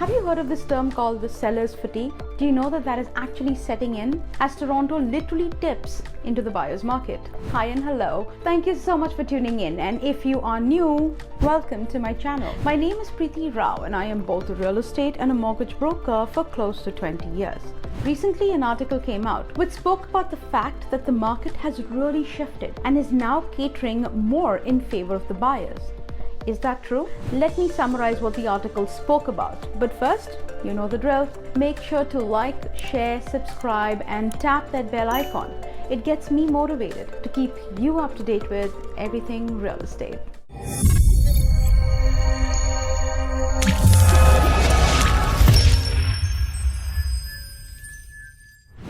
Have you heard of this term called the seller's fatigue? Do you know that is actually setting in as Toronto literally dips into the buyer's market? Hi and hello. Thank you so much for tuning in, and if you are new, welcome to my channel. My name is Preeti Rao and I am both a real estate and a mortgage broker for close to 20 years. Recently, an article came out which spoke about the fact that the market has really shifted and is now catering more in favor of the buyers. Is that true? Let me summarize what the article spoke about. But first, you know the drill. Make sure to like, share, subscribe, and tap that bell icon. It gets me motivated to keep you up to date with everything real estate.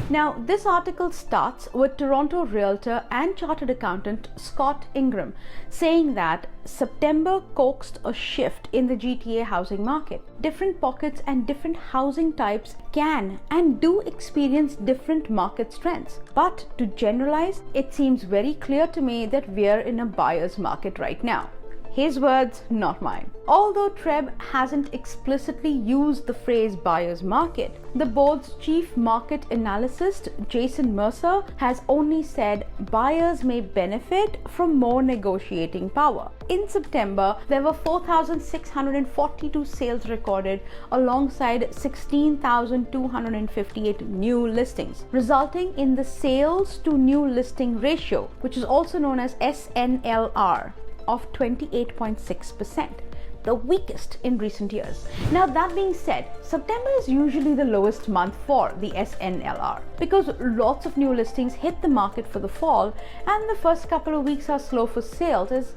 Now, this article starts with Toronto Realtor and Chartered Accountant Scott Ingram saying that September coaxed a shift in the GTA housing market. Different pockets and different housing types can and do experience different market strengths. But to generalize, it seems very clear to me that we're in a buyer's market right now. His words, not mine. Although Treb hasn't explicitly used the phrase buyer's market, the board's chief market analyst, Jason Mercer, has only said buyers may benefit from more negotiating power. In September, there were 4,642 sales recorded alongside 16,258 new listings, resulting in the sales to new listing ratio, which is also known as SNLR, of 28.6%, the weakest in recent years. Now, that being said, September is usually the lowest month for the SNLR because lots of new listings hit the market for the fall, and the first couple of weeks are slow for sales as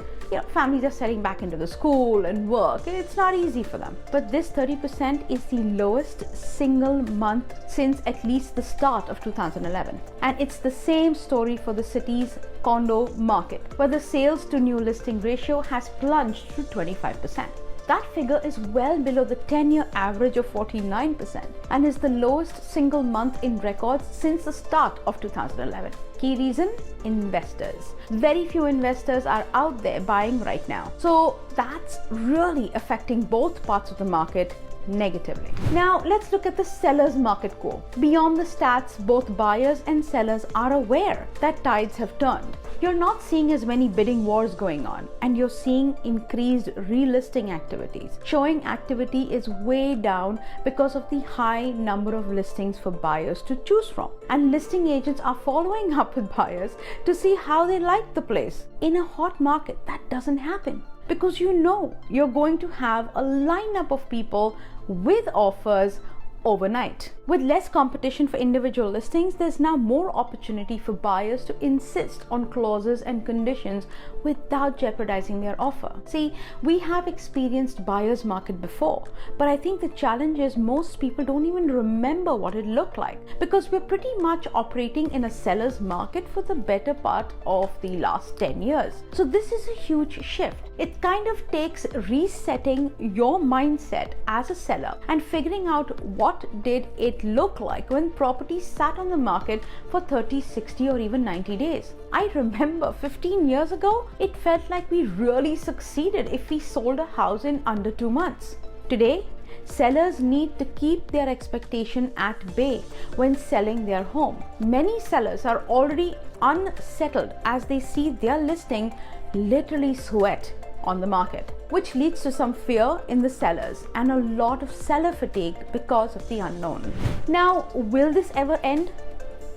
families are setting back into the school and work. It's not easy for them. But this 30% is the lowest single month since at least the start of 2011. And it's the same story for the city's condo market, where the sales to new listing ratio has plunged to 25%. That figure is well below the 10-year average of 49% and is the lowest single month in records since the start of 2011. Key reason? Investors. Very few investors are out there buying right now. So that's really affecting both parts of the market negatively. Now let's look at the seller's market quo. Beyond the stats, both buyers and sellers are aware that tides have turned. You're not seeing as many bidding wars going on, and you're seeing increased relisting activities. Showing activity is way down because of the high number of listings for buyers to choose from. And listing agents are following up with buyers to see how they like the place. In a hot market, that doesn't happen, because you're going to have a lineup of people with offers overnight. With less competition for individual listings, there's now more opportunity for buyers to insist on clauses and conditions without jeopardizing their offer. See, we have experienced buyer's market before, but I think the challenge is most people don't even remember what it looked like because we're pretty much operating in a seller's market for the better part of the last 10 years. So this is a huge shift. It kind of takes resetting your mindset as a seller and figuring out what did it look like when properties sat on the market for 30, 60 or even 90 days. I remember 15 years ago, it felt like we really succeeded if we sold a house in under 2 months. Today, sellers need to keep their expectation at bay when selling their home. Many sellers are already unsettled as they see their listing literally sweat on the market, which leads to some fear in the sellers and a lot of seller fatigue because of the unknown. Now, will this ever end?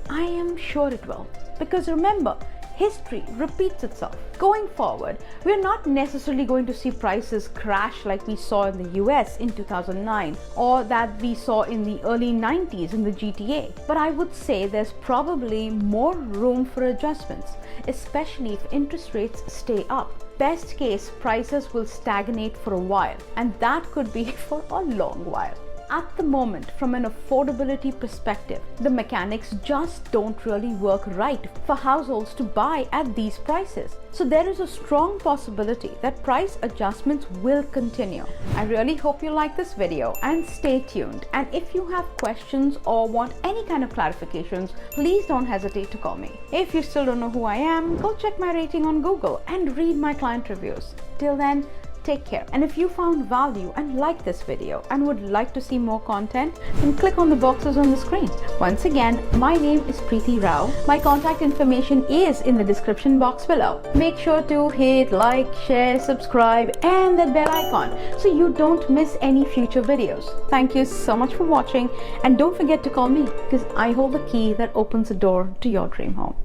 I am sure it will, because remember, history repeats itself. Going forward, we're not necessarily going to see prices crash like we saw in the US in 2009 or that we saw in the early 90s in the GTA. But I would say there's probably more room for adjustments, especially if interest rates stay up. Best case, prices will stagnate for a while, and that could be for a long while. At the moment, from an affordability perspective, the mechanics just don't really work right for households to buy at these prices. So there is a strong possibility that price adjustments will continue. I really hope you like this video and stay tuned. And if you have questions or want any kind of clarifications, please don't hesitate to call me. If you still don't know who I am, go check my rating on Google and read my client reviews. Till then, Take care. And if you found value and liked this video and would like to see more content, then click on the boxes on the screen. Once again, my name is Preeti Rao. My contact information is in the description box below. Make sure to hit like, share, subscribe, and that bell icon so you don't miss any future videos. Thank you so much for watching, and don't forget to call me because I hold the key that opens the door to your dream home.